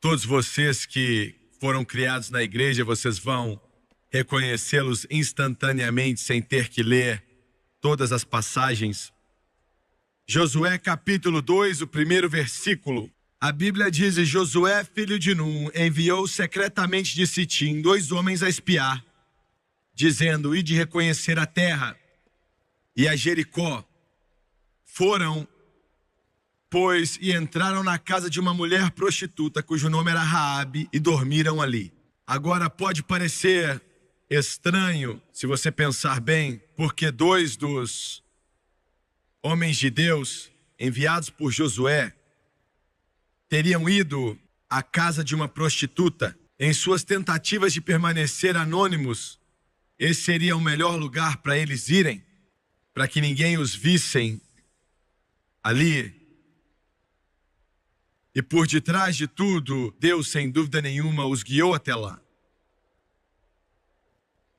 Todos vocês que foram criados na igreja, vocês vão reconhecê-los instantaneamente, sem ter que ler todas as passagens. Josué capítulo 2, o primeiro versículo. A Bíblia diz: Josué, filho de Num, enviou secretamente de Sitim 2 homens a espiar, dizendo: ide reconhecer a terra e a Jericó. Foram, pois, e entraram na casa de uma mulher prostituta, cujo nome era Raabe, e dormiram ali. Agora pode parecer estranho, se você pensar bem, porque 2 dos homens de Deus, enviados por Josué, teriam ido à casa de uma prostituta. Em suas tentativas de permanecer anônimos, esse seria o melhor lugar para eles irem, para que ninguém os vissem ali. E por detrás de tudo, Deus, sem dúvida nenhuma, os guiou até lá.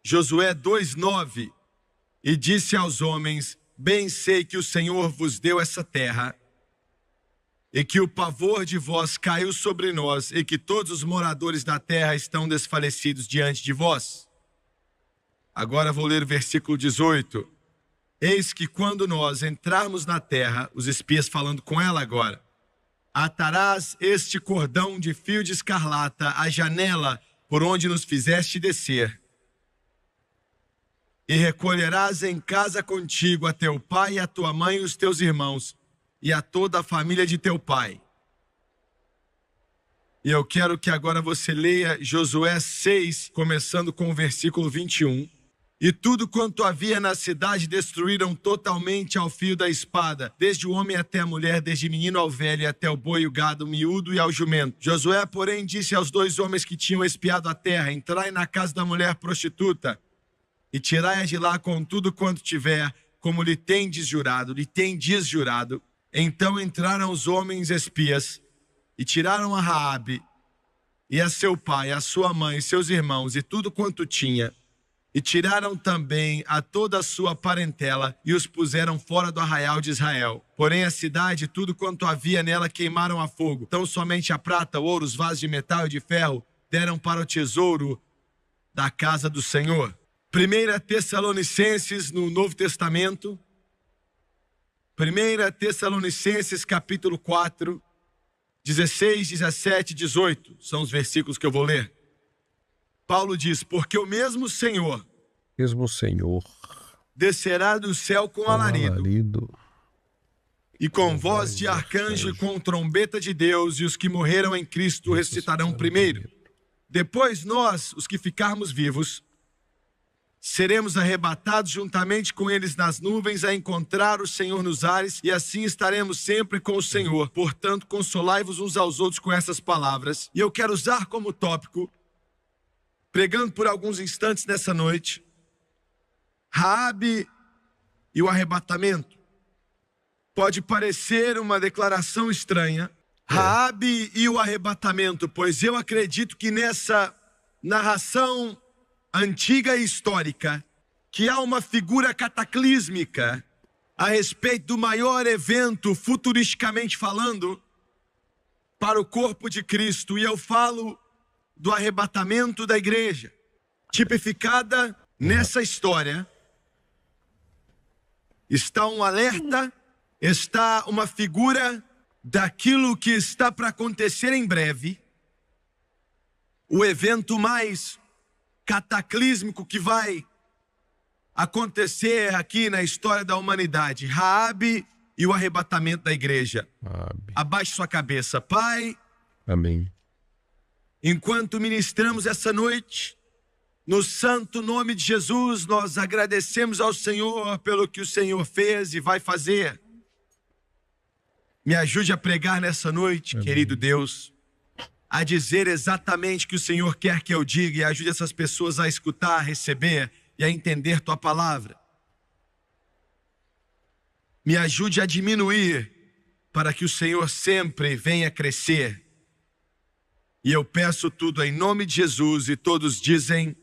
Josué 2:9, e disse aos homens: bem sei que o Senhor vos deu essa terra, e que o pavor de vós caiu sobre nós, e que todos os moradores da terra estão desfalecidos diante de vós. Agora vou ler o versículo 18. Eis que quando nós entrarmos na terra, os espias falando com ela agora, atarás este cordão de fio de escarlata à janela por onde nos fizeste descer, e recolherás em casa contigo a teu pai e a tua mãe e os teus irmãos, e a toda a família de teu pai. E eu quero que agora você leia Josué 6, começando com o versículo 21. E tudo quanto havia na cidade destruíram totalmente ao fio da espada, desde o homem até a mulher, desde o menino ao velho, até o boi, o gado, o miúdo e ao jumento. Josué, porém, disse aos 2 homens que tinham espiado a terra: entrai na casa da mulher prostituta, e tirai-a de lá com tudo quanto tiver, como lhe tendes jurado, lhe tendes jurado. Então entraram os homens espias, e tiraram a Raabe, e a seu pai, a sua mãe, e seus irmãos, e tudo quanto tinha, e tiraram também a toda a sua parentela, e os puseram fora do arraial de Israel. Porém a cidade e tudo quanto havia nela queimaram a fogo. Então somente a prata, o ouro, os vasos de metal e de ferro deram para o tesouro da casa do Senhor. 1 Tessalonicenses, no Novo Testamento, 1 Tessalonicenses capítulo 4, 16, 17 e 18, são os versículos que eu vou ler. Paulo diz: porque o mesmo Senhor descerá do céu com alarido, e com voz de arcanjo e com trombeta de Deus, e os que morreram em Cristo ressuscitarão primeiro. Depois nós, os que ficarmos vivos, seremos arrebatados juntamente com eles nas nuvens a encontrar o Senhor nos ares, e assim estaremos sempre com o Senhor. Portanto, consolai-vos uns aos outros com essas palavras. E eu quero usar como tópico, pregando por alguns instantes nessa noite, Raabe e o arrebatamento. Pode parecer uma declaração estranha, Raabe e o arrebatamento, pois eu acredito que nessa narração antiga e histórica, que há uma figura cataclísmica a respeito do maior evento, futuristicamente falando, para o corpo de Cristo. E eu falo do arrebatamento da igreja. Tipificada nessa história está um alerta, está uma figura daquilo que está para acontecer em breve, o evento mais cataclísmico que vai acontecer aqui na história da humanidade. Raabe e o arrebatamento da igreja. Abaixe sua cabeça. Pai, amém. Enquanto ministramos essa noite, no santo nome de Jesus, nós agradecemos ao Senhor pelo que o Senhor fez e vai fazer. Me ajude a pregar nessa noite, amém, querido Deus, a dizer exatamente o que o Senhor quer que eu diga, e ajude essas pessoas a escutar, a receber e a entender Tua palavra. Me ajude a diminuir para que o Senhor sempre venha crescer. E eu peço tudo em nome de Jesus, e todos dizem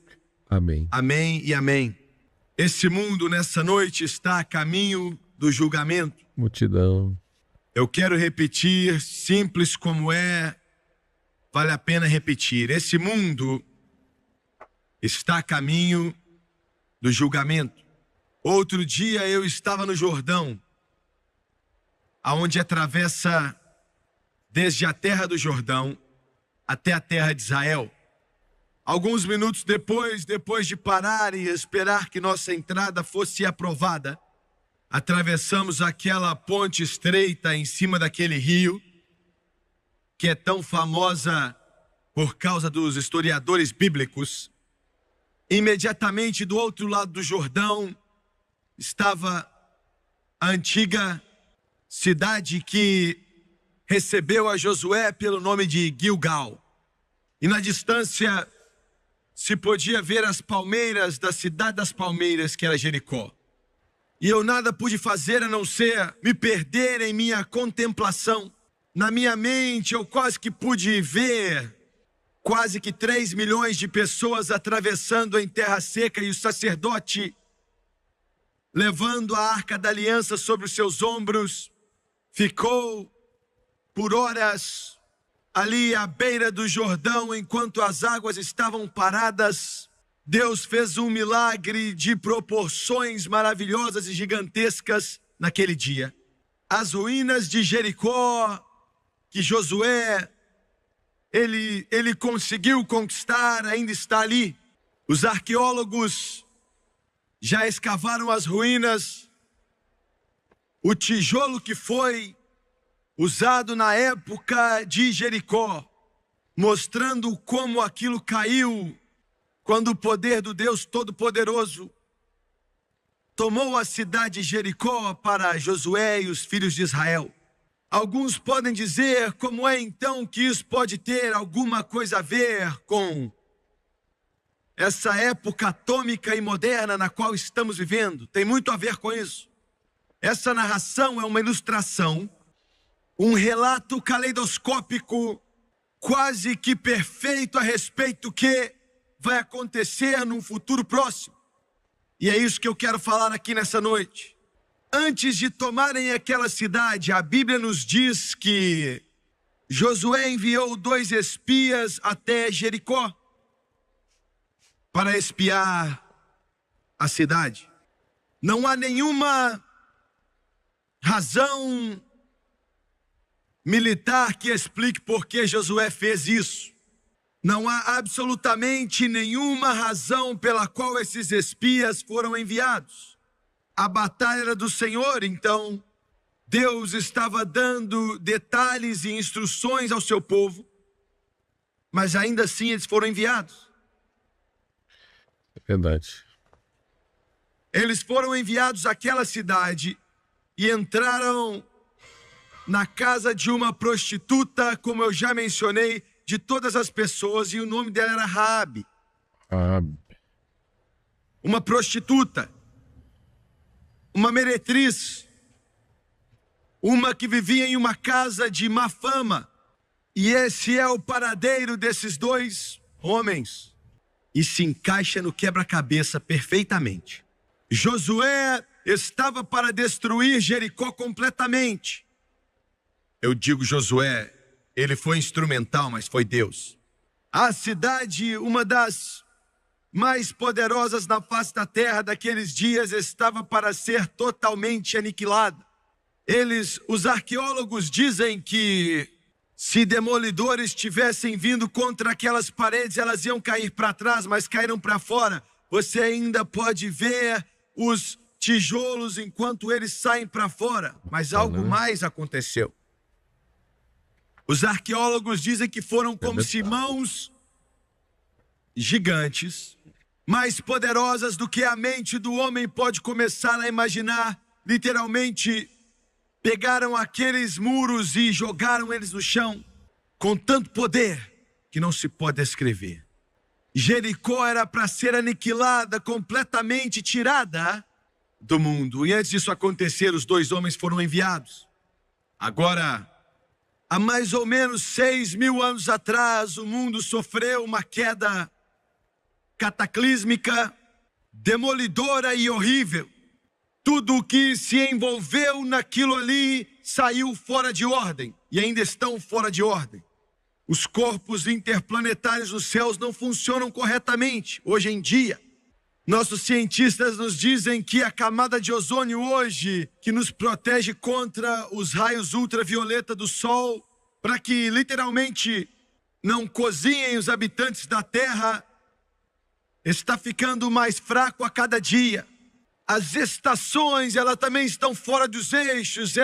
amém. Amém e amém. Esse mundo nessa noite está a caminho do julgamento. Multidão. Eu quero repetir, simples como é, vale a pena repetir. Esse mundo está a caminho do julgamento. Outro dia eu estava no Jordão, aonde atravessa desde a terra do Jordão até a terra de Israel. Alguns minutos depois de parar e esperar que nossa entrada fosse aprovada, atravessamos aquela ponte estreita em cima daquele rio, que é tão famosa por causa dos historiadores bíblicos. Imediatamente do outro lado do Jordão estava a antiga cidade que recebeu a Josué pelo nome de Gilgal. E na distância se podia ver as palmeiras da cidade das palmeiras, que era Jericó. E eu nada pude fazer a não ser me perder em minha contemplação. Na minha mente eu quase que pude ver quase que 3 milhões de pessoas atravessando em terra seca e o sacerdote levando a arca da aliança sobre os seus ombros, ficou por horas ali à beira do Jordão enquanto as águas estavam paradas. Deus fez um milagre de proporções maravilhosas e gigantescas naquele dia. As ruínas de Jericó, que Josué ele conseguiu conquistar, ainda está ali. Os arqueólogos já escavaram as ruínas. O tijolo que foi usado na época de Jericó, mostrando como aquilo caiu quando o poder do Deus Todo-Poderoso tomou a cidade de Jericó para Josué e os filhos de Israel. Alguns podem dizer como é então que isso pode ter alguma coisa a ver com essa época atômica e moderna na qual estamos vivendo. Tem muito a ver com isso. Essa narração é uma ilustração, um relato caleidoscópico, quase que perfeito a respeito do que vai acontecer num futuro próximo. E é isso que eu quero falar aqui nessa noite. Antes de tomarem aquela cidade, a Bíblia nos diz que Josué enviou 2 espias até Jericó para espiar a cidade. Não há nenhuma razão militar que explique por que Josué fez isso. Não há absolutamente nenhuma razão pela qual esses espias foram enviados. A batalha era do Senhor, então Deus estava dando detalhes e instruções ao seu povo, mas ainda assim eles foram enviados. É verdade. Eles foram enviados àquela cidade e entraram na casa de uma prostituta, como eu já mencionei, de todas as pessoas, e o nome dela era Raabe. Uma prostituta, uma meretriz, uma que vivia em uma casa de má fama. E esse é o paradeiro desses 2 homens. E se encaixa no quebra-cabeça perfeitamente. Josué estava para destruir Jericó completamente. Eu digo Josué, ele foi instrumental, mas foi Deus. A cidade, uma das mais poderosas na face da terra daqueles dias, estava para ser totalmente aniquilada. Os arqueólogos dizem que se demolidores tivessem vindo contra aquelas paredes, elas iam cair para trás, mas caíram para fora. Você ainda pode ver os tijolos enquanto eles saem para fora, mas algo mais aconteceu. Os arqueólogos dizem que foram como se mãos gigantes, mais poderosas do que a mente do homem pode começar a imaginar. Literalmente, pegaram aqueles muros e jogaram eles no chão, com tanto poder que não se pode descrever. Jericó era para ser aniquilada, completamente tirada do mundo. E antes disso acontecer, os 2 homens foram enviados. Agora, há mais ou menos 6.000 anos atrás, o mundo sofreu uma queda cataclísmica, demolidora e horrível. Tudo o que se envolveu naquilo ali saiu fora de ordem, e ainda estão fora de ordem. Os corpos interplanetários dos céus não funcionam corretamente hoje em dia. Nossos cientistas nos dizem que a camada de ozônio hoje, que nos protege contra os raios ultravioleta do sol, para que literalmente não cozinhem os habitantes da Terra, está ficando mais fraco a cada dia. As estações, elas também estão fora dos eixos.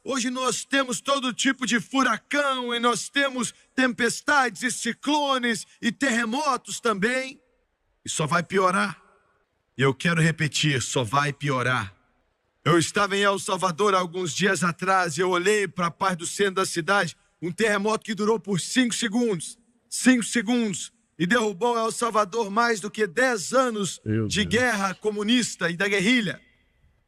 Hoje nós temos todo tipo de furacão, e nós temos tempestades e ciclones e terremotos também. E só vai piorar. E eu quero repetir, só vai piorar. Eu estava em El Salvador alguns dias atrás e eu olhei para a parte do centro da cidade, um terremoto que durou por 5 segundos. 5 segundos. E derrubou El Salvador mais do que 10 anos de guerra comunista e da guerrilha.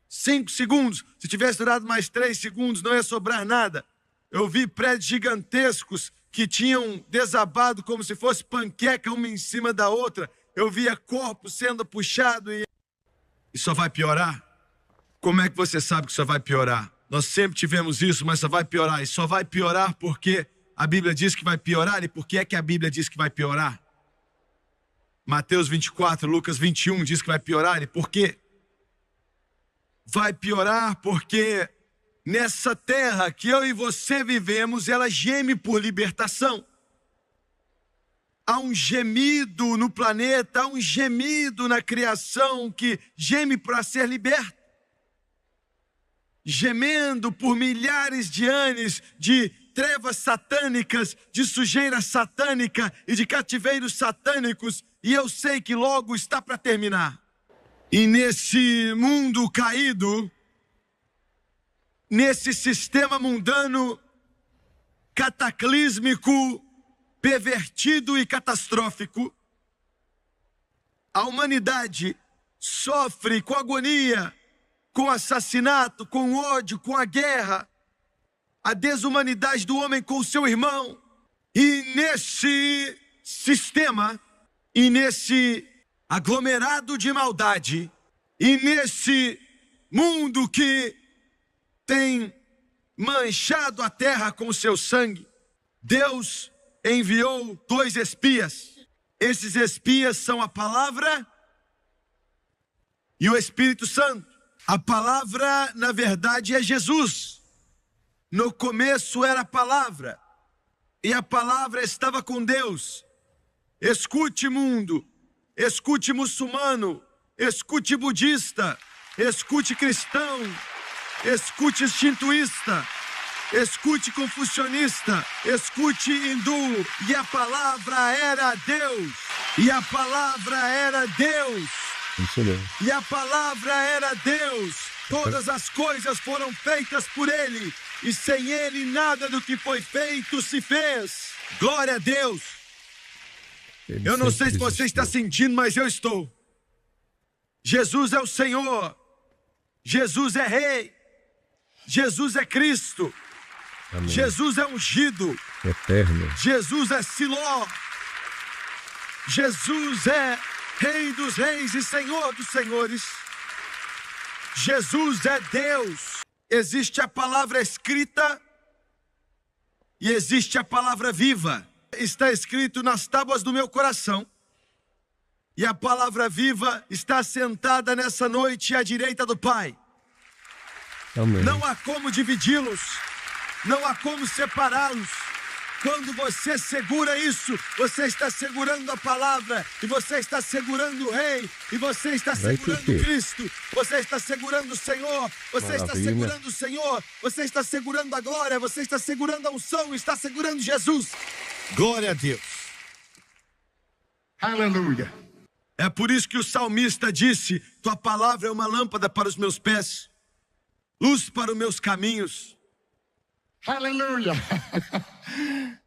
5 segundos. Se tivesse durado mais 3 segundos, não ia sobrar nada. Eu vi prédios gigantescos que tinham desabado como se fosse panqueca uma em cima da outra. Eu via corpos sendo puxados e só vai piorar. Como é que você sabe que só vai piorar? Nós sempre tivemos isso, mas só vai piorar. E só vai piorar porque a Bíblia diz que vai piorar. E por que é que a Bíblia diz que vai piorar? Mateus 24, Lucas 21 diz que vai piorar. E por quê? Vai piorar porque nessa terra que eu e você vivemos, ela geme por libertação. Há um gemido no planeta, há um gemido na criação que geme para ser liberto. Gemendo por milhares de anos de trevas satânicas, de sujeira satânica e de cativeiros satânicos. E eu sei que logo está para terminar. E nesse mundo caído, nesse sistema mundano cataclísmico, pervertido e catastrófico, a humanidade sofre com agonia, com assassinato, com ódio, com a guerra, a desumanidade do homem com o seu irmão. E nesse sistema, e nesse aglomerado de maldade, e nesse mundo que tem manchado a terra com o seu sangue, Deus enviou 2 espias. Esses espias são a palavra e o Espírito Santo. A palavra, na verdade, é Jesus. No começo era a palavra, e a palavra estava com Deus. Escute, mundo, escute, muçulmano, escute, budista, escute, cristão, escute, shintoísta, escute, confucionista, escute, hindu. E a palavra era Deus. E a palavra era Deus. E a palavra era Deus. Todas as coisas foram feitas por Ele. E sem Ele nada do que foi feito se fez. Glória a Deus. Eu não sei se você está sentindo, mas eu estou. Jesus é o Senhor. Jesus é Rei. Jesus é Cristo. Amém. Jesus é ungido. Eterno. Jesus é Siló. Jesus é Rei dos reis e Senhor dos senhores. Jesus é Deus. Existe a palavra escrita e existe a palavra viva. Está escrito nas tábuas do meu coração. E a palavra viva está sentada nessa noite à direita do Pai. Amém. Não há como dividi-los. Não há como separá-los. Quando você segura isso, você está segurando a palavra, e você está segurando o Rei, e você está segurando Cristo, você está segurando o Senhor, você está segurando o Senhor, você está segurando a glória, você está segurando a unção, está segurando Jesus. Glória a Deus. Aleluia. É por isso que o salmista disse: tua palavra é uma lâmpada para os meus pés, luz para os meus caminhos. Aleluia.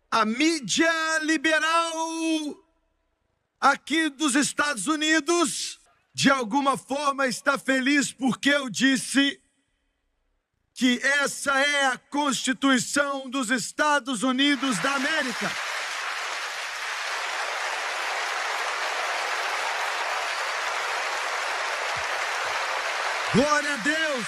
A mídia liberal aqui dos Estados Unidos, de alguma forma, está feliz porque eu disse que essa é a Constituição dos Estados Unidos da América. Glória a Deus.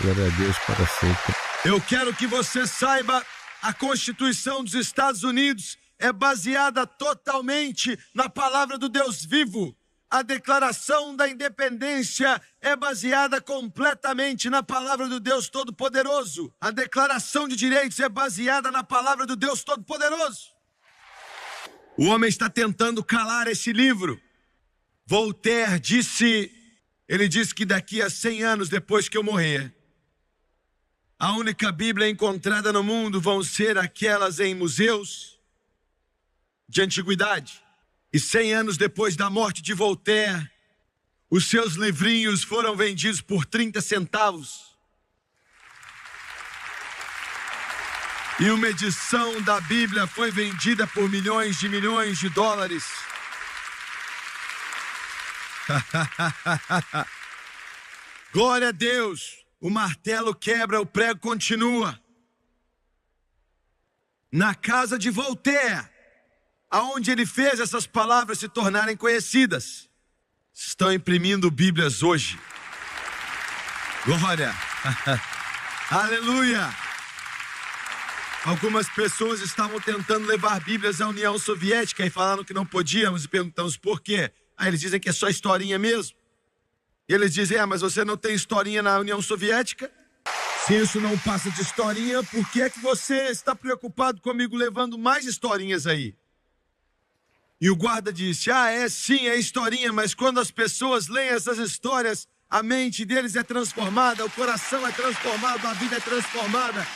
Glória a Deus para sempre. Eu quero que você saiba, a Constituição dos Estados Unidos é baseada totalmente na palavra do Deus vivo. A Declaração da Independência é baseada completamente na palavra do Deus Todo-Poderoso. A Declaração de Direitos é baseada na palavra do Deus Todo-Poderoso. O homem está tentando calar esse livro. Voltaire disse que daqui a 100 anos depois que eu morrer, a única Bíblia encontrada no mundo vão ser aquelas em museus de antiguidade. E 100 anos depois da morte de Voltaire, os seus livrinhos foram vendidos por 30 centavos. E uma edição da Bíblia foi vendida por milhões de dólares. Glória a Deus! O martelo quebra, o prego continua. Na casa de Voltaire, aonde ele fez essas palavras se tornarem conhecidas, estão imprimindo Bíblias hoje. Glória! Aleluia! Algumas pessoas estavam tentando levar Bíblias à União Soviética e falaram que não podíamos e perguntamos por quê. Aí eles dizem que é só historinha mesmo. E eles dizem, mas você não tem historinha na União Soviética? Se isso não passa de historinha, por que é que você está preocupado comigo levando mais historinhas aí? E o guarda disse, sim, é historinha, mas quando as pessoas leem essas histórias, a mente deles é transformada, o coração é transformado, a vida é transformada.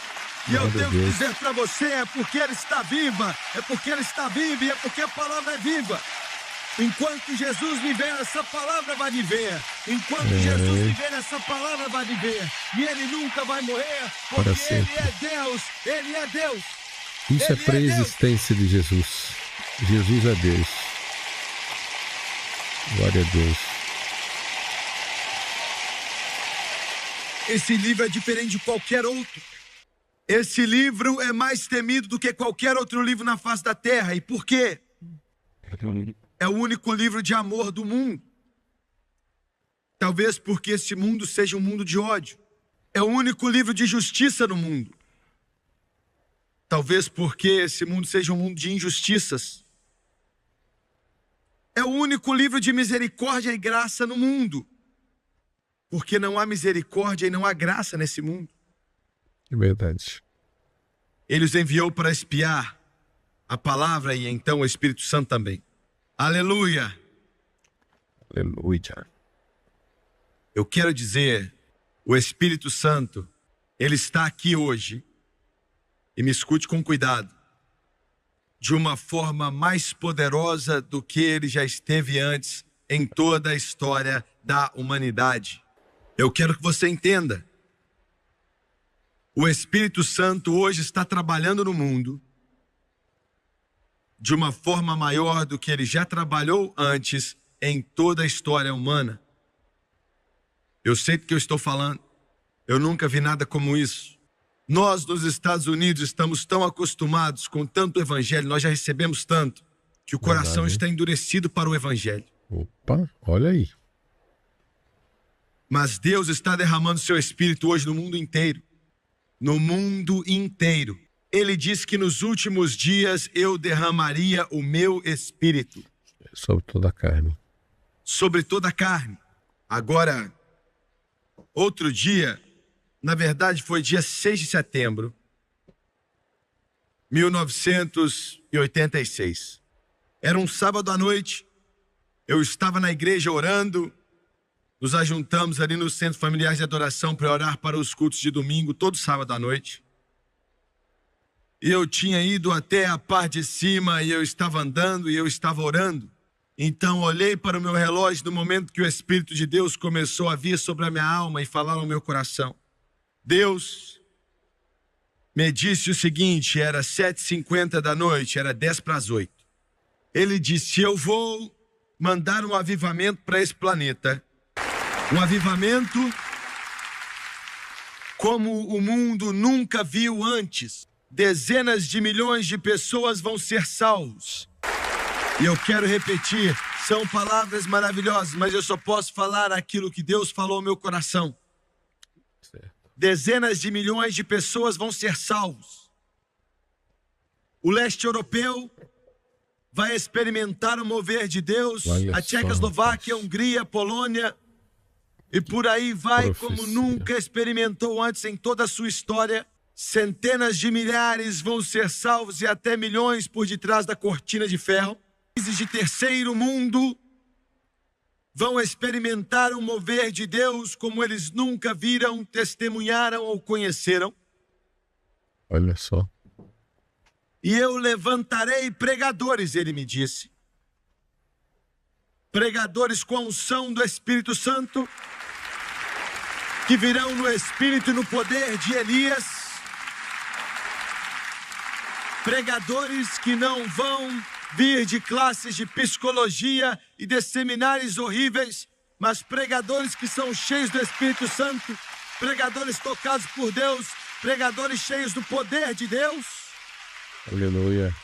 E eu tenho que dizer para você, é porque ela está viva, é porque ela está viva e é porque a palavra é viva. Enquanto Jesus viver, essa palavra vai viver. Enquanto Jesus viver, essa palavra vai viver. E ele nunca vai morrer, porque ele é Deus. Ele é Deus. Isso é pré-existência de Jesus. Jesus é Deus. Glória a Deus. Esse livro é diferente de qualquer outro. Esse livro é mais temido do que qualquer outro livro na face da terra. E por quê? É o único livro de amor do mundo. Talvez porque esse mundo seja um mundo de ódio. É o único livro de justiça no mundo. Talvez porque esse mundo seja um mundo de injustiças. É o único livro de misericórdia e graça no mundo. Porque não há misericórdia e não há graça nesse mundo. É verdade. Ele os enviou para espiar a palavra e então o Espírito Santo também. Aleluia! Aleluia! Eu quero dizer, o Espírito Santo, ele está aqui hoje, e me escute com cuidado, de uma forma mais poderosa do que ele já esteve antes em toda a história da humanidade. Eu quero que você entenda. O Espírito Santo hoje está trabalhando no mundo de uma forma maior do que ele já trabalhou antes em toda a história humana. Eu sei do que eu estou falando. Eu nunca vi nada como isso. Nós, nos Estados Unidos, estamos tão acostumados com tanto evangelho, nós já recebemos tanto, que o coração está endurecido para o evangelho. Opa, olha aí. Mas Deus está derramando seu Espírito hoje no mundo inteiro. No mundo inteiro. Ele diz que nos últimos dias eu derramaria o meu Espírito. Sobre toda a carne. Sobre toda a carne. Agora, outro dia, na verdade foi dia 6 de setembro, 1986. Era um sábado à noite, eu estava na igreja orando, nos ajuntamos ali no Centro Familiar de Adoração para orar para os cultos de domingo, todo sábado à noite. E eu tinha ido até a parte de cima e eu estava andando e eu estava orando. Então olhei para o meu relógio no momento que o Espírito de Deus começou a vir sobre a minha alma e falar no meu coração. Deus me disse o seguinte, era 7h50 da noite, era 7:50. Ele disse, eu vou mandar um avivamento para esse planeta. Um avivamento como o mundo nunca viu antes. Dezenas de milhões de pessoas vão ser salvos. E eu quero repetir, são palavras maravilhosas, mas eu só posso falar aquilo que Deus falou ao meu coração. Certo. Dezenas de milhões de pessoas vão ser salvos. O leste europeu vai experimentar o mover de Deus. Olha a Tchecoslováquia, a Hungria, a Polônia, e por aí vai, como nunca experimentou antes em toda a sua história. Centenas de milhares vão ser salvos e até milhões por detrás da cortina de ferro. Países de terceiro mundo vão experimentar o mover de Deus como eles nunca viram, testemunharam ou conheceram. Olha só. E eu levantarei pregadores, ele me disse. Pregadores com a unção do Espírito Santo, que virão no espírito e no poder de Elias. Pregadores que não vão vir de classes de psicologia e de seminários horríveis, mas pregadores que são cheios do Espírito Santo, pregadores tocados por Deus, pregadores cheios do poder de Deus. Aleluia.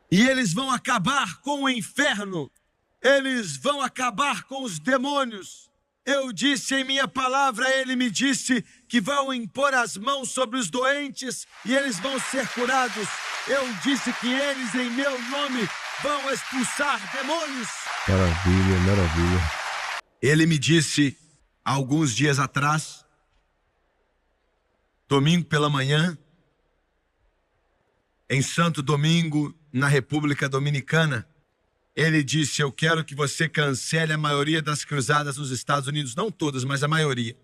E eles vão acabar com o inferno, eles vão acabar com os demônios. Eu disse em minha palavra, ele me disse que vão impor as mãos sobre os doentes e eles vão ser curados. Eu disse que eles, em meu nome, vão expulsar demônios. Maravilha, maravilha. Ele me disse, alguns dias atrás, domingo pela manhã, em Santo Domingo, na República Dominicana, ele disse, eu quero que você cancele a maioria das cruzadas nos Estados Unidos, não todas, mas a maioria.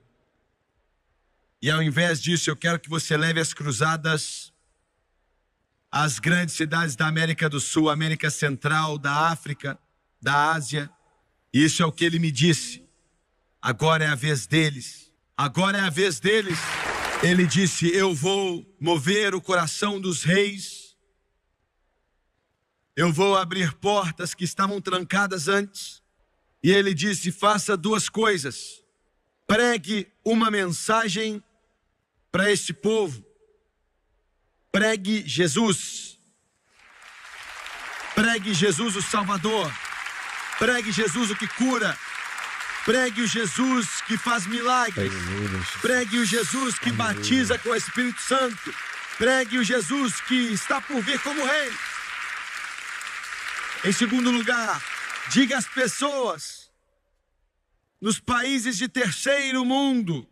E ao invés disso, eu quero que você leve as cruzadas às grandes cidades da América do Sul, América Central, da África, da Ásia. E isso é o que ele me disse. Agora é a vez deles. Agora é a vez deles. Ele disse, eu vou mover o coração dos reis. Eu vou abrir portas que estavam trancadas antes. E ele disse, faça duas coisas. Pregue uma mensagem para esse povo. Pregue Jesus. Pregue Jesus o Salvador. Pregue Jesus o que cura. Pregue o Jesus que faz milagres. Pregue o Jesus que batiza com o Espírito Santo. Pregue o Jesus que está por vir como rei. Em segundo lugar, diga às pessoas nos países de terceiro mundo,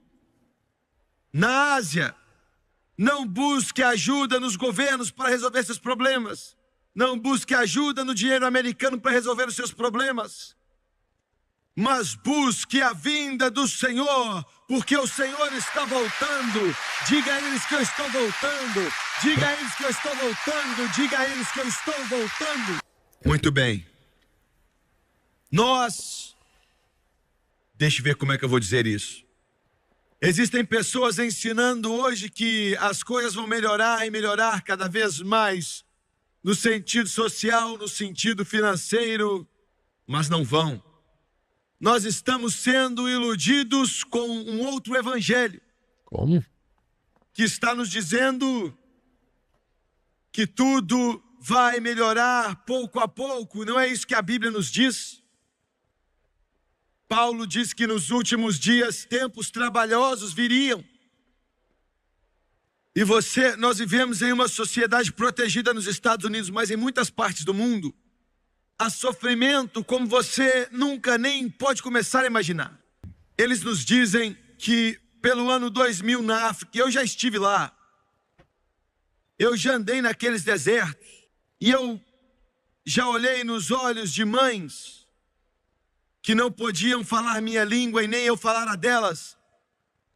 na Ásia, não busque ajuda nos governos para resolver seus problemas. Não busque ajuda no dinheiro americano para resolver os seus problemas. Mas busque a vinda do Senhor, porque o Senhor está voltando. Diga a eles que eu estou voltando. Diga a eles que eu estou voltando. Diga a eles que eu estou voltando. Muito bem. Deixa eu ver como é que eu vou dizer isso. Existem pessoas ensinando hoje que as coisas vão melhorar e melhorar cada vez mais no sentido social, no sentido financeiro, mas não vão. Nós estamos sendo iludidos com um outro evangelho. Como? Que está nos dizendo que tudo vai melhorar pouco a pouco. Não é isso que a Bíblia nos diz? Paulo diz que nos últimos dias tempos trabalhosos viriam. E nós vivemos em uma sociedade protegida nos Estados Unidos, mas em muitas partes do mundo há sofrimento como você nunca nem pode começar a imaginar. Eles nos dizem que pelo ano 2000 na África, eu já estive lá, eu já andei naqueles desertos, e eu já olhei nos olhos de mães que não podiam falar minha língua e nem eu falar a delas.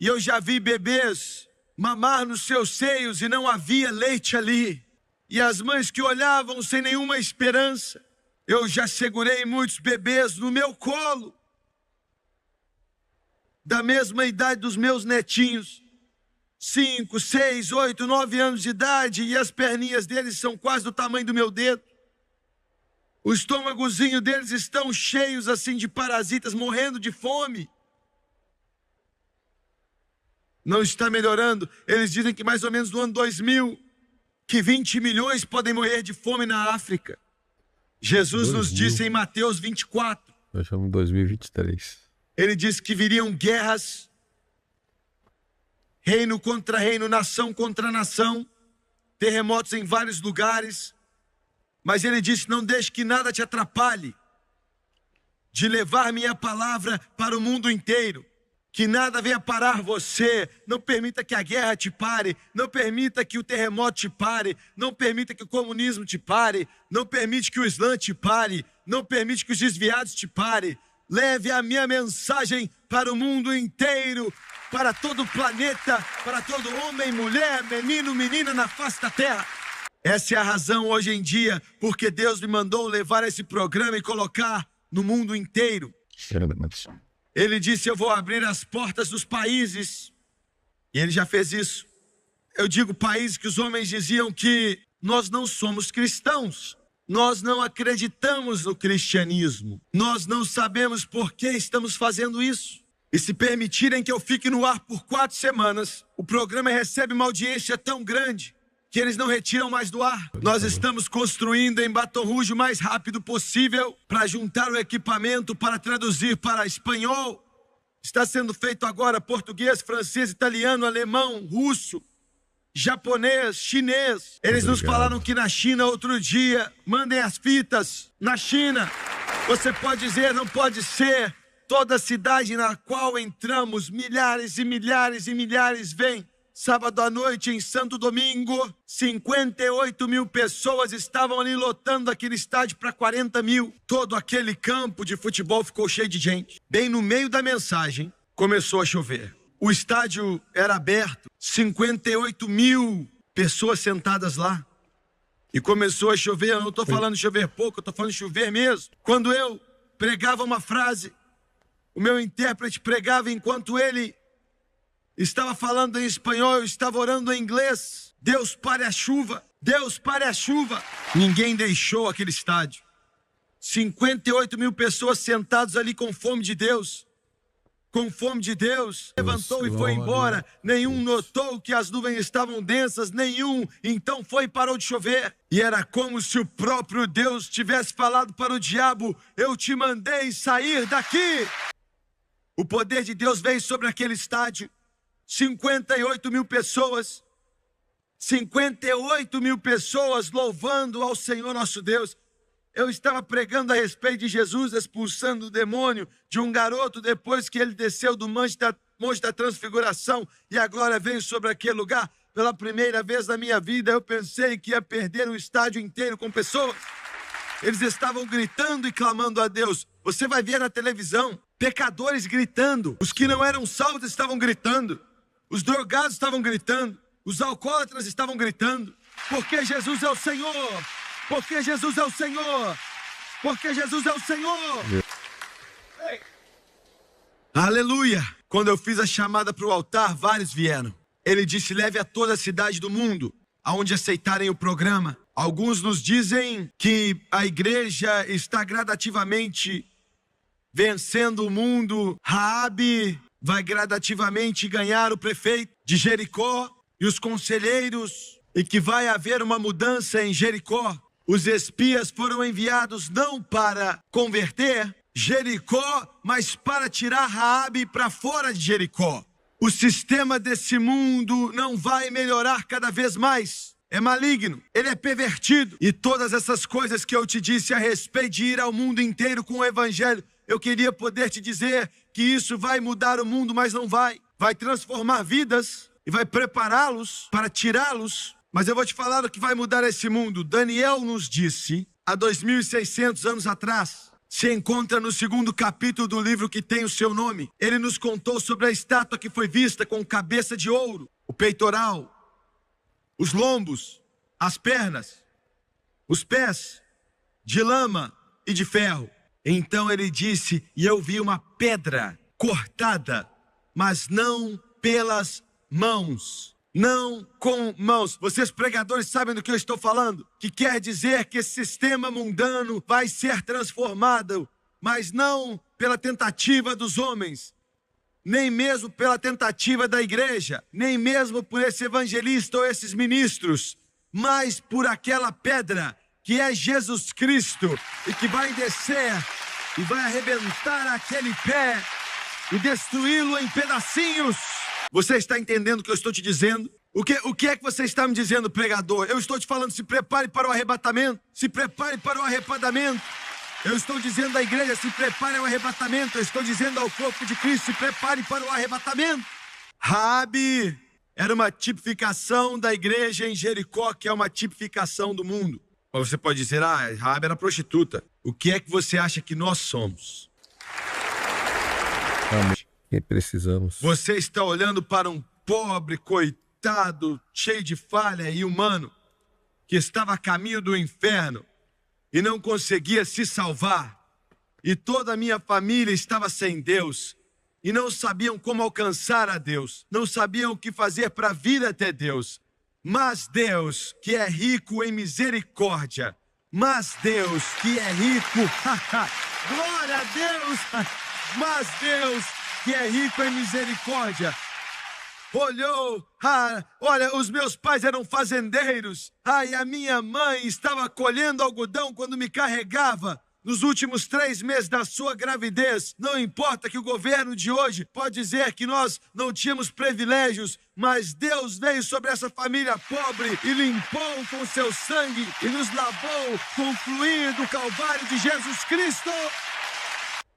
E eu já vi bebês mamar nos seus seios e não havia leite ali. E as mães que olhavam sem nenhuma esperança. Eu já segurei muitos bebês no meu colo, da mesma idade dos meus netinhos. 5, 6, 8, 9 anos de idade, e as perninhas deles são quase do tamanho do meu dedo. O estômagozinho deles estão cheios assim de parasitas, morrendo de fome. Não está melhorando. Eles dizem que mais ou menos no ano 2000, que 20 milhões podem morrer de fome na África. Jesus nos disse em Mateus 24. Nós estamos em 2023. Ele disse que viriam guerras, reino contra reino, nação contra nação, terremotos em vários lugares. Mas ele disse: não deixe que nada te atrapalhe de levar minha palavra para o mundo inteiro. Que nada venha parar você. Não permita que a guerra te pare. Não permita que o terremoto te pare. Não permita que o comunismo te pare. Não permite que o Islã te pare. Não permite que os desviados te pare. Leve a minha mensagem para o mundo inteiro, para todo o planeta, para todo homem, mulher, menino, menina na face da terra. Essa é a razão hoje em dia porque Deus me mandou levar esse programa e colocar no mundo inteiro. Ele disse: eu vou abrir as portas dos países. E ele já fez isso. Eu digo países que os homens diziam que nós não somos cristãos. Nós não acreditamos no cristianismo. Nós não sabemos por que estamos fazendo isso. E se permitirem que eu fique no ar por 4 semanas, o programa recebe uma audiência tão grande que eles não retiram mais do ar. Nós estamos construindo em Baton Rouge o mais rápido possível para juntar o equipamento, para traduzir para espanhol. Está sendo feito agora português, francês, italiano, alemão, russo, japonês, chinês. Eles nos falaram que na China outro dia, mandem as fitas. Na China, você pode dizer, não pode ser. Toda cidade na qual entramos, milhares e milhares e milhares vêm. Sábado à noite, em Santo Domingo, 58 mil pessoas estavam ali lotando aquele estádio para 40 mil. Todo aquele campo de futebol ficou cheio de gente. Bem no meio da mensagem, começou a chover. O estádio era aberto, 58 mil pessoas sentadas lá. E começou a chover. Eu não estou falando de chover pouco, eu estou falando de chover mesmo. Quando eu pregava uma frase, o meu intérprete pregava enquanto ele estava falando em espanhol, eu estava orando em inglês. Deus pare a chuva, Deus pare a chuva. Ninguém deixou aquele estádio. 58 mil pessoas sentadas ali com fome de Deus. Com fome de Deus. Levantou e foi embora. Nenhum notou que as nuvens estavam densas, nenhum. Então foi e parou de chover. E era como se o próprio Deus tivesse falado para o diabo: eu te mandei sair daqui. O poder de Deus veio sobre aquele estádio. 58 mil pessoas. 58 mil pessoas louvando ao Senhor nosso Deus. Eu estava pregando a respeito de Jesus expulsando o demônio de um garoto depois que ele desceu do monte da transfiguração e a glória veio sobre aquele lugar. Pela primeira vez na minha vida eu pensei que ia perder um estádio inteiro com pessoas. Eles estavam gritando e clamando a Deus. Você vai ver na televisão pecadores gritando. Os que não eram salvos estavam gritando. Os drogados estavam gritando. Os alcoólatras estavam gritando. Porque Jesus é o Senhor. Porque Jesus é o Senhor. Porque Jesus é o Senhor. Ei. Aleluia. Quando eu fiz a chamada para o altar, vários vieram. Ele disse: leve a toda a cidade do mundo, aonde aceitarem o programa. Alguns nos dizem que a igreja está gradativamente vencendo o mundo. Raabe vai gradativamente ganhar o prefeito de Jericó e os conselheiros, e que vai haver uma mudança em Jericó. Os espias foram enviados não para converter Jericó, mas para tirar Raabe para fora de Jericó. O sistema desse mundo não vai melhorar cada vez mais. É maligno, ele é pervertido. E todas essas coisas que eu te disse a respeito de ir ao mundo inteiro com o evangelho, eu queria poder te dizer que isso vai mudar o mundo, mas não vai. Vai transformar vidas e vai prepará-los para tirá-los. Mas eu vou te falar o que vai mudar esse mundo. Daniel nos disse, há 2.600 anos atrás, se encontra no 2º capítulo do livro que tem o seu nome. Ele nos contou sobre a estátua que foi vista com cabeça de ouro, o peitoral, os lombos, as pernas, os pés de lama e de ferro. Então ele disse, e eu vi uma pedra cortada, mas não pelas mãos. Não com mãos. Vocês pregadores sabem do que eu estou falando? Que quer dizer que esse sistema mundano vai ser transformado, mas não pela tentativa dos homens, nem mesmo pela tentativa da igreja, nem mesmo por esse evangelista ou esses ministros, mas por aquela pedra que é Jesus Cristo e que vai descer e vai arrebentar aquele pé e destruí-lo em pedacinhos. Você está entendendo o que eu estou te dizendo? O que é que você está me dizendo, pregador? Eu estou te falando, se prepare para o arrebatamento. Se prepare para o arrebatamento. Eu estou dizendo à igreja, se prepare ao arrebatamento. Eu estou dizendo ao corpo de Cristo, se prepare para o arrebatamento. Raabe era uma tipificação da igreja em Jericó, que é uma tipificação do mundo. Você pode dizer, Raabe era prostituta. O que é que você acha que nós somos? Que precisamos. Você está olhando para um pobre, coitado, cheio de falha e humano, que estava a caminho do inferno e não conseguia se salvar. E toda a minha família estava sem Deus e não sabiam como alcançar a Deus, não sabiam o que fazer para vir até Deus. Mas Deus, que é rico em misericórdia, mas Deus, que é rico, glória a Deus, mas Deus, que é rico em misericórdia, olhou, olha, os meus pais eram fazendeiros, e a minha mãe estava colhendo algodão quando me carregava. Nos últimos 3 meses da sua gravidez, não importa que o governo de hoje pode dizer que nós não tínhamos privilégios, mas Deus veio sobre essa família pobre e limpou com seu sangue e nos lavou com o fluir do Calvário de Jesus Cristo.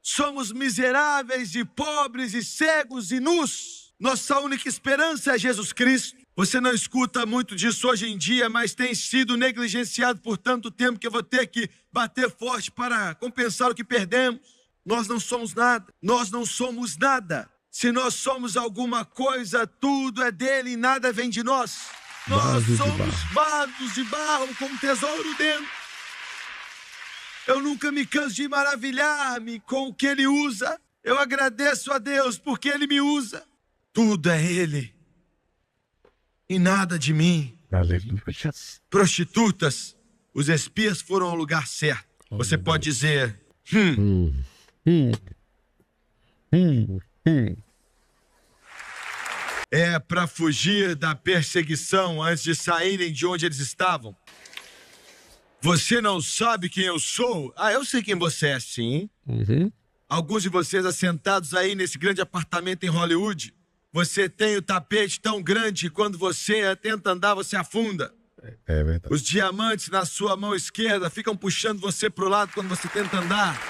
Somos miseráveis e pobres e cegos e nus. Nossa única esperança é Jesus Cristo. Você não escuta muito disso hoje em dia, mas tem sido negligenciado por tanto tempo que eu vou ter que bater forte para compensar o que perdemos. Nós não somos nada. Nós não somos nada. Se nós somos alguma coisa, tudo é dele e nada vem de nós. Nós somos vasos de barro com tesouro dentro. Eu nunca me canso de maravilhar-me com o que ele usa. Eu agradeço a Deus porque ele me usa. Tudo é ele. E nada de mim. Aleluia. Prostitutas, os espias foram ao lugar certo. Você pode dizer, é para fugir da perseguição antes de saírem de onde eles estavam. Você não sabe quem eu sou? Eu sei quem você é, sim. Alguns de vocês assentados aí nesse grande apartamento em Hollywood, você tem o tapete tão grande que quando você tenta andar, você afunda. É verdade. Os diamantes na sua mão esquerda ficam puxando você pro lado quando você tenta andar.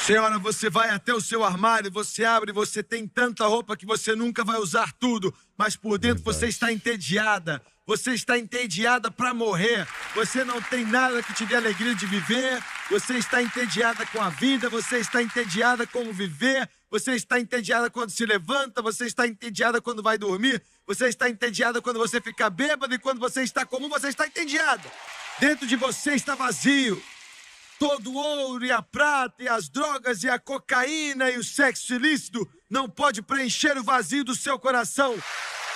Senhora, você vai até o seu armário, você abre, você tem tanta roupa que você nunca vai usar tudo, mas por dentro você está entediada. Você está entediada para morrer. Você não tem nada que te dê alegria de viver. Você está entediada com a vida. Você está entediada com viver. Você está entediada quando se levanta. Você está entediada quando vai dormir. Você está entediada quando você fica bêbado. E quando você está comum, você está entediada. Dentro de você está vazio. Todo o ouro e a prata e as drogas e a cocaína e o sexo ilícito não pode preencher o vazio do seu coração.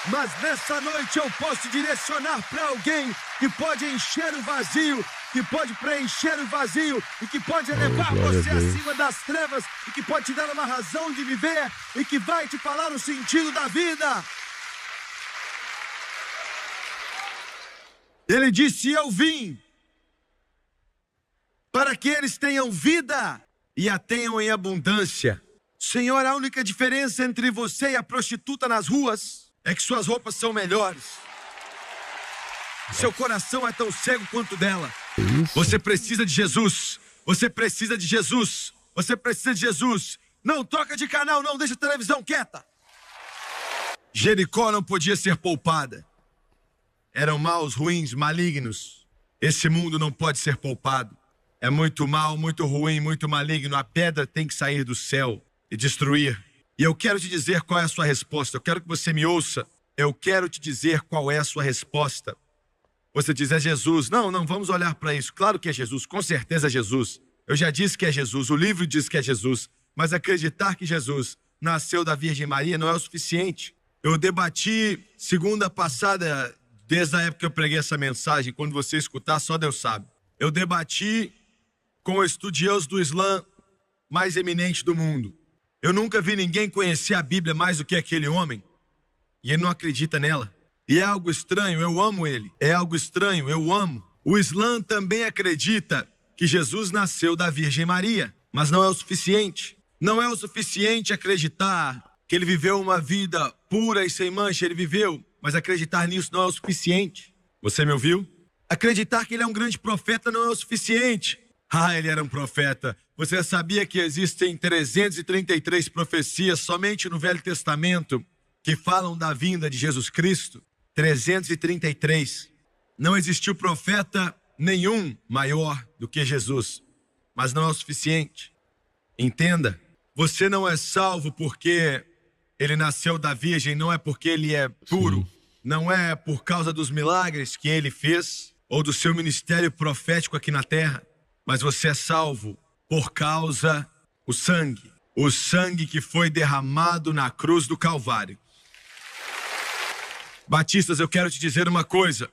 Mas nessa noite eu posso direcionar para alguém que pode encher o vazio, que pode preencher o vazio e que pode elevar você acima das trevas e que pode te dar uma razão de viver e que vai te falar o sentido da vida. Ele disse, eu vim para que eles tenham vida e a tenham em abundância. Senhor, a única diferença entre você e a prostituta nas ruas é que suas roupas são melhores. Seu coração é tão cego quanto dela. Você precisa de Jesus. Você precisa de Jesus. Você precisa de Jesus. Não troca de canal, não deixa a televisão quieta. Jericó não podia ser poupada. Eram maus, ruins, malignos. Esse mundo não pode ser poupado. É muito mal, muito ruim, muito maligno. A pedra tem que sair do céu e destruir. E eu quero te dizer qual é a sua resposta. Eu quero que você me ouça. Eu quero te dizer qual é a sua resposta. Você diz, é Jesus. Não, vamos olhar para isso. Claro que é Jesus, com certeza é Jesus. Eu já disse que é Jesus, o livro diz que é Jesus. Mas acreditar que Jesus nasceu da Virgem Maria não é o suficiente. Eu debati segunda passada, desde a época que eu preguei essa mensagem, quando você escutar, só Deus sabe. Eu debati com o estudioso do Islã mais eminente do mundo. Eu nunca vi ninguém conhecer a Bíblia mais do que aquele homem. E ele não acredita nela. E é algo estranho, eu amo ele. É algo estranho, eu amo. O Islã também acredita que Jesus nasceu da Virgem Maria. Mas não é o suficiente. Não é o suficiente acreditar que ele viveu uma vida pura e sem mancha, ele viveu, mas acreditar nisso não é o suficiente. Você me ouviu? Acreditar que ele é um grande profeta não é o suficiente. Ah, ele era um profeta. Você sabia que existem 333 profecias somente no Velho Testamento que falam da vinda de Jesus Cristo? 333. Não existiu profeta nenhum maior do que Jesus, mas não é o suficiente. Entenda, você não é salvo porque ele nasceu da virgem, não é porque ele é puro, sim, não é por causa dos milagres que ele fez ou do seu ministério profético aqui na terra, mas você é salvo por causa do sangue, o sangue que foi derramado na cruz do Calvário. Batistas, eu quero te dizer uma coisa.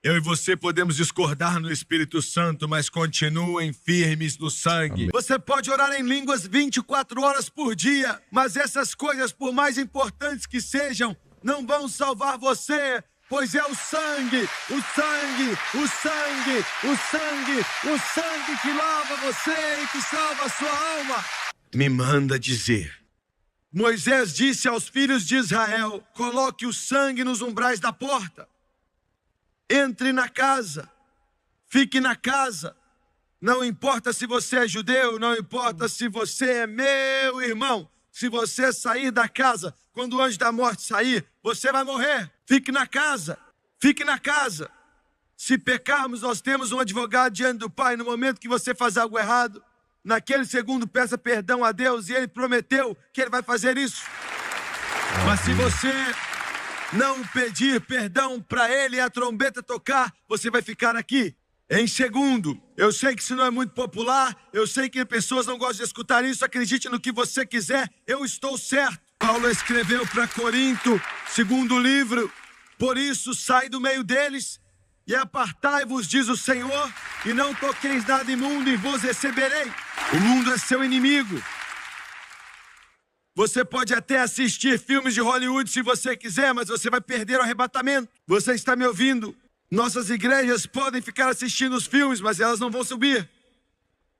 Eu e você podemos discordar no Espírito Santo, mas continuem firmes no sangue. Amém. Você pode orar em línguas 24 horas por dia, mas essas coisas, por mais importantes que sejam, não vão salvar você, pois é o sangue, o sangue, o sangue, o sangue, o sangue que lava você e que salva a sua alma. Me manda dizer. Moisés disse aos filhos de Israel: coloque o sangue nos umbrais da porta. Entre na casa, fique na casa. Não importa se você é judeu, não importa se você é meu irmão. Se você sair da casa, quando o anjo da morte sair, você vai morrer. Fique na casa, fique na casa. Se pecarmos, nós temos um advogado diante do Pai. No momento que você faz algo errado, naquele segundo peça perdão a Deus, e Ele prometeu que Ele vai fazer isso. Mas se você não pedir perdão para Ele e a trombeta tocar, você vai ficar aqui. Em segundo, eu sei que isso não é muito popular, eu sei que pessoas não gostam de escutar isso, acredite no que você quiser, eu estou certo. Paulo escreveu para Corinto, segundo livro: por isso sai do meio deles e apartai-vos, diz o Senhor, e não toqueis nada imundo e vos receberei. O mundo é seu inimigo. Você pode até assistir filmes de Hollywood se você quiser, mas você vai perder o arrebatamento. Você está me ouvindo? Nossas igrejas podem ficar assistindo os filmes, mas elas não vão subir.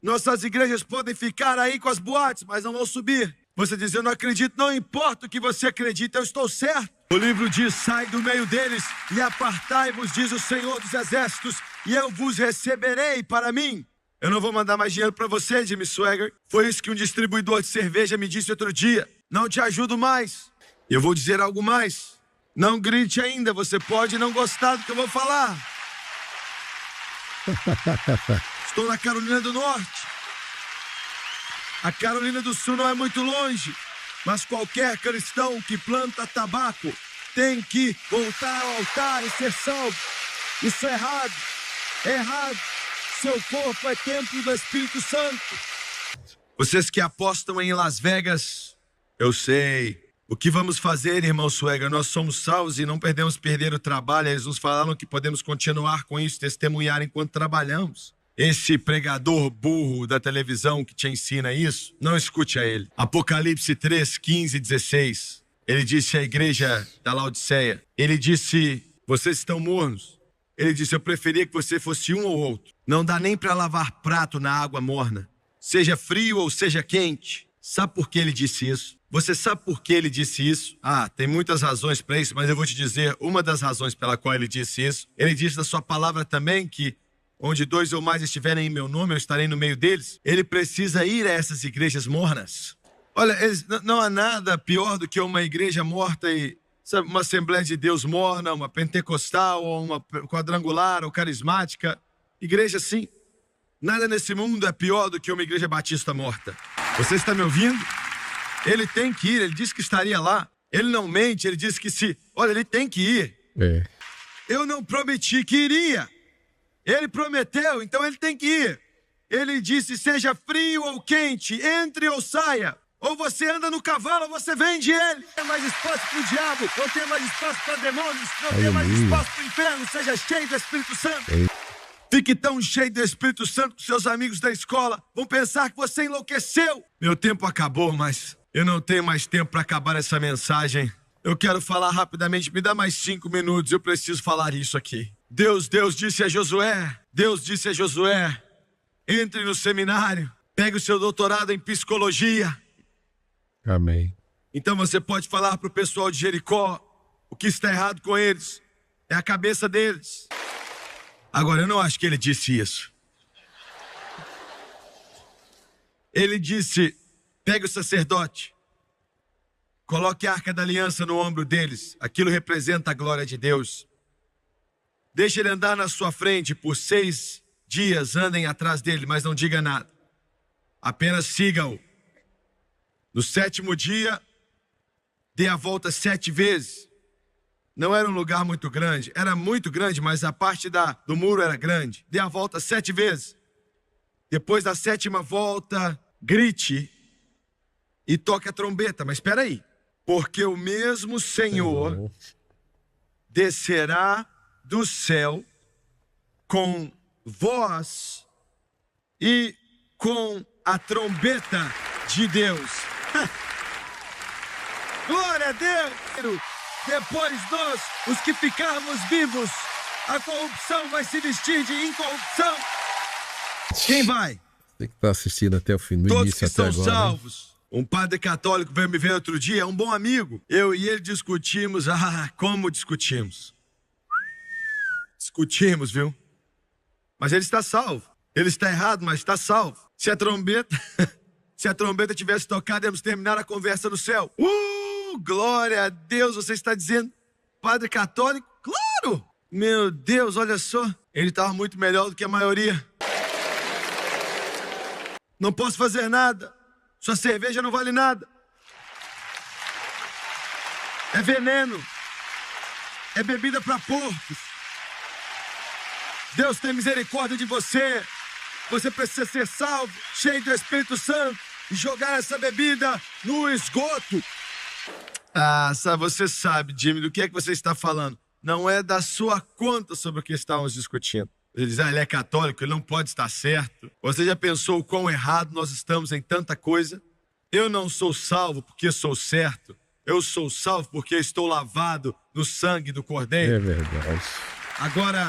Nossas igrejas podem ficar aí com as boates, mas não vão subir. Você diz: eu não acredito, não importa o que você acredita, eu estou certo. O livro diz: sai do meio deles e apartai-vos, diz o Senhor dos Exércitos, e eu vos receberei para mim. Eu não vou mandar mais dinheiro para você, Jimmy Swaggart. Foi isso que um distribuidor de cerveja me disse outro dia. Não te ajudo mais. Eu vou dizer algo mais. Não grite ainda, você pode não gostar do que eu vou falar. Estou na Carolina do Norte. A Carolina do Sul não é muito longe, mas qualquer cristão que planta tabaco tem que voltar ao altar e ser salvo. Isso é errado. É errado. Seu corpo é templo do Espírito Santo. Vocês que apostam em Las Vegas, eu sei. O que vamos fazer, irmão Suega? Nós somos salvos e não podemos perder o trabalho. Eles nos falaram que podemos continuar com isso, testemunhar enquanto trabalhamos. Esse pregador burro da televisão que te ensina isso, não escute a ele. Apocalipse 3, 15 e 16. Ele disse à igreja da Laodiceia, ele disse: vocês estão mornos. Ele disse: eu preferia que você fosse um ou outro. Não dá nem para lavar prato na água morna, seja frio ou seja quente. Sabe por que ele disse isso? Você sabe por que ele disse isso? Tem muitas razões para isso, mas eu vou te dizer uma das razões pela qual ele disse isso. Ele disse na sua palavra também que onde 2 ou mais estiverem em meu nome, eu estarei no meio deles. Ele precisa ir a essas igrejas mornas. Olha, não há nada pior do que uma igreja morta e, sabe, uma Assembleia de Deus morna, uma pentecostal, ou uma quadrangular, ou carismática. Igreja assim. Nada nesse mundo é pior do que uma igreja batista morta. Você está me ouvindo? Ele tem que ir, ele disse que estaria lá. Ele não mente, ele disse que se... Olha, ele tem que ir. Eu não prometi que iria. Ele prometeu, então ele tem que ir. Ele disse: seja frio ou quente, entre ou saia. Ou você anda no cavalo ou você vende ele. Não tem mais espaço para o diabo, não tem mais espaço para demônios, não tem mais espaço para o inferno. Seja cheio do Espírito Santo. Fique tão cheio do Espírito Santo que seus amigos da escola vão pensar que você enlouqueceu. Meu tempo acabou, mas eu não tenho mais tempo para acabar essa mensagem. Eu quero falar rapidamente, me dá mais 5 minutos, eu preciso falar isso aqui. Deus disse a Josué, entre no seminário, pegue o seu doutorado em psicologia. Amém. Então você pode falar para o pessoal de Jericó o que está errado com eles. É a cabeça deles. Agora, eu não acho que ele disse isso. Ele disse, pegue o sacerdote, coloque a arca da aliança no ombro deles. Aquilo representa a glória de Deus. Deixe ele andar na sua frente por 6 dias, andem atrás dele, mas não diga nada. Apenas siga-o. No 7º dia, dê a volta 7 vezes. Não era um lugar muito grande. Era muito grande, mas a parte do muro era grande. Dê a volta 7 vezes. Depois da 7ª volta, grite e toque a trombeta. Mas espera aí. Porque o mesmo Senhor descerá do céu com voz e com a trombeta de Deus. Glória a Deus! Depois nós, os que ficarmos vivos, a corrupção vai se vestir de incorrupção. Quem vai? Você que está assistindo até o fim, do Todos início que até são agora. salvos. Um padre católico veio me ver outro dia, é um bom amigo. Eu e ele discutimos, como discutimos. Discutimos, viu? Mas ele está salvo. Ele está errado, mas está salvo. Se a trombeta tivesse tocado, íamos terminar a conversa no céu. Glória a Deus, você está dizendo, padre católico? Claro! Meu Deus, olha só. Ele estava muito melhor do que a maioria. Não posso fazer nada. Sua cerveja não vale nada. É veneno. É bebida para porcos. Deus tem misericórdia de você. Você precisa ser salvo, cheio do Espírito Santo, e jogar essa bebida no esgoto. Você sabe, Jimmy, do que é que você está falando. Não é da sua conta sobre o que estávamos discutindo. Ele diz, ele é católico, ele não pode estar certo. Você já pensou o quão errado nós estamos em tanta coisa? Eu não sou salvo porque sou certo. Eu sou salvo porque estou lavado no sangue do Cordeiro. É verdade. Agora,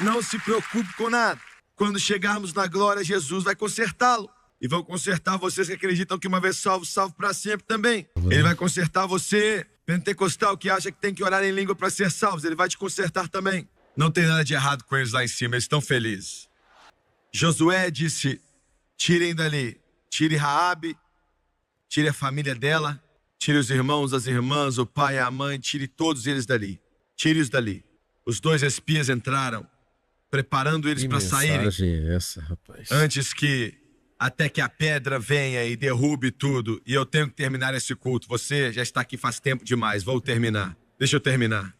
não se preocupe com nada. Quando chegarmos na glória, Jesus vai consertá-lo. E vão consertar vocês que acreditam que uma vez salvo, salvo para sempre também. Ele vai consertar você, pentecostal, que acha que tem que orar em língua para ser salvo. Ele vai te consertar também. Não tem nada de errado com eles lá em cima, eles estão felizes. Josué disse, tirem dali, tire Raabe, tire a família dela, tire os irmãos, as irmãs, o pai, a mãe, tire todos eles dali. Tire-os dali. Os 2 espias entraram, preparando eles para saírem. Que mensagem é essa, rapaz? Antes até que a pedra venha e derrube tudo. E eu tenho que terminar esse culto. Você já está aqui faz tempo demais. Vou terminar. Deixa eu terminar.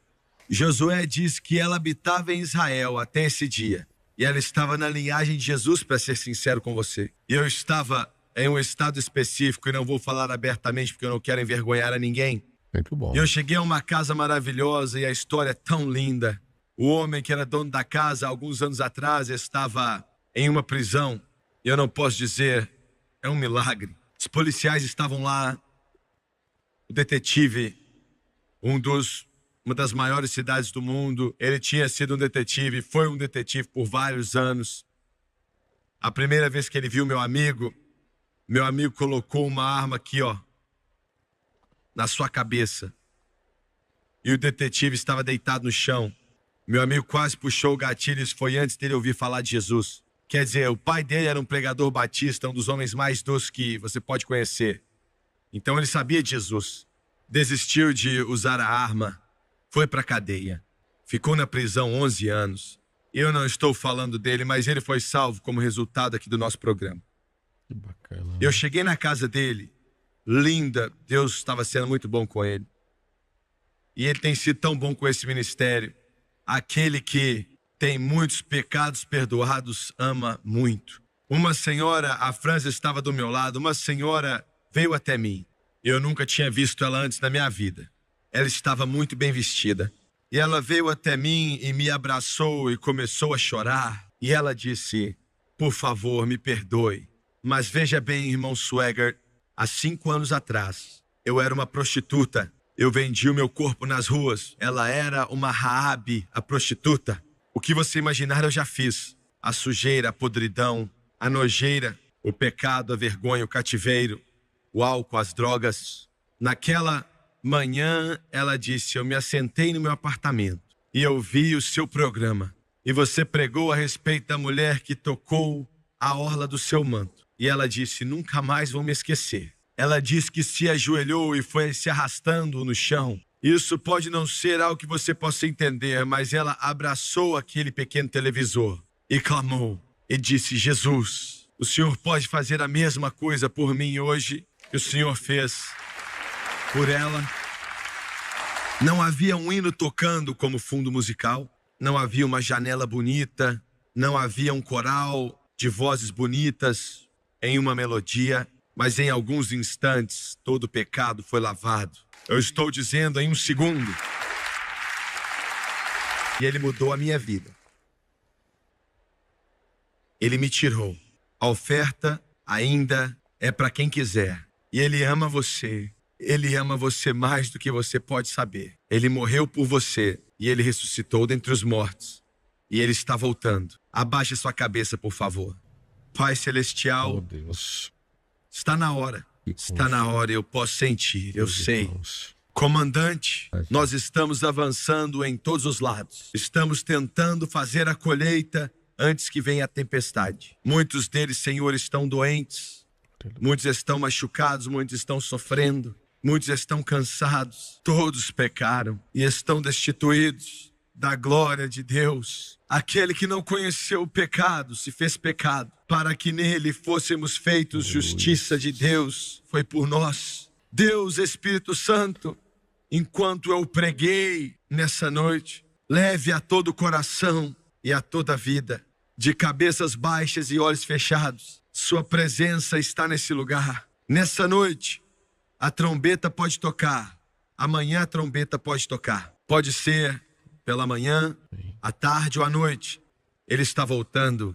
Josué diz que ela habitava em Israel até esse dia. E ela estava na linhagem de Jesus, para ser sincero com você. E eu estava em um estado específico, e não vou falar abertamente porque eu não quero envergonhar a ninguém. Muito bom. E eu cheguei a uma casa maravilhosa e a história é tão linda. O homem que era dono da casa, alguns anos atrás, estava em uma prisão. E eu não posso dizer, é um milagre. Os policiais estavam lá. O detetive, uma das maiores cidades do mundo, ele tinha sido um detetive, foi um detetive por vários anos. A primeira vez que ele viu meu amigo colocou uma arma aqui, na sua cabeça. E o detetive estava deitado no chão. Meu amigo quase puxou o gatilho, isso foi antes dele ouvir falar de Jesus. Quer dizer, o pai dele era um pregador batista, um dos homens mais doces que você pode conhecer. Então ele sabia de Jesus. Desistiu de usar a arma, foi para a cadeia. Ficou na prisão 11 anos. Eu não estou falando dele, mas ele foi salvo como resultado aqui do nosso programa. Que bacana. Eu cheguei na casa dele, linda, Deus estava sendo muito bom com ele. E ele tem sido tão bom com esse ministério. Aquele que tem muitos pecados perdoados, ama muito. Uma senhora, a França estava do meu lado, uma senhora veio até mim. Eu nunca tinha visto ela antes na minha vida. Ela estava muito bem vestida. E ela veio até mim e me abraçou e começou a chorar. E ela disse, por favor, me perdoe. Mas veja bem, irmão Swagger, há 5 anos atrás, eu era uma prostituta. Eu vendi o meu corpo nas ruas. Ela era uma Raabe, a prostituta. O que você imaginar eu já fiz. A sujeira, a podridão, a nojeira, o pecado, a vergonha, o cativeiro, o álcool, as drogas. Naquela manhã, ela disse: eu me assentei no meu apartamento e eu vi o seu programa. E você pregou a respeito da mulher que tocou a orla do seu manto. E ela disse: nunca mais vou me esquecer. Ela disse que se ajoelhou e foi se arrastando no chão. Isso pode não ser algo que você possa entender, mas ela abraçou aquele pequeno televisor e clamou e disse: Jesus, o Senhor pode fazer a mesma coisa por mim hoje que o Senhor fez por ela. Não havia um hino tocando como fundo musical, não havia uma janela bonita, não havia um coral de vozes bonitas em uma melodia, mas em alguns instantes todo o pecado foi lavado. Eu estou dizendo em um segundo. E ele mudou a minha vida. Ele me tirou. A oferta ainda é para quem quiser. E ele ama você. Ele ama você mais do que você pode saber. Ele morreu por você e ele ressuscitou dentre os mortos. E ele está voltando. Abaixe sua cabeça, por favor. Pai Celestial, Oh, Deus. está na hora. Está na hora, eu posso sentir, eu sei. Comandante, nós estamos avançando em todos os lados. Estamos tentando fazer a colheita antes que venha a tempestade. Muitos deles, Senhor, estão doentes. Muitos estão machucados, muitos estão sofrendo. Muitos estão cansados. Todos pecaram e estão destituídos da glória de Deus. Aquele que não conheceu o pecado se fez pecado, para que nele fôssemos feitos justiça de Deus. Foi por nós. Deus, Espírito Santo, enquanto eu preguei nessa noite, leve a todo o coração e a toda a vida, de cabeças baixas e olhos fechados. Sua presença está nesse lugar. Nessa noite, a trombeta pode tocar. Amanhã a trombeta pode tocar. Pode ser pela manhã, à tarde ou à noite. Ele está voltando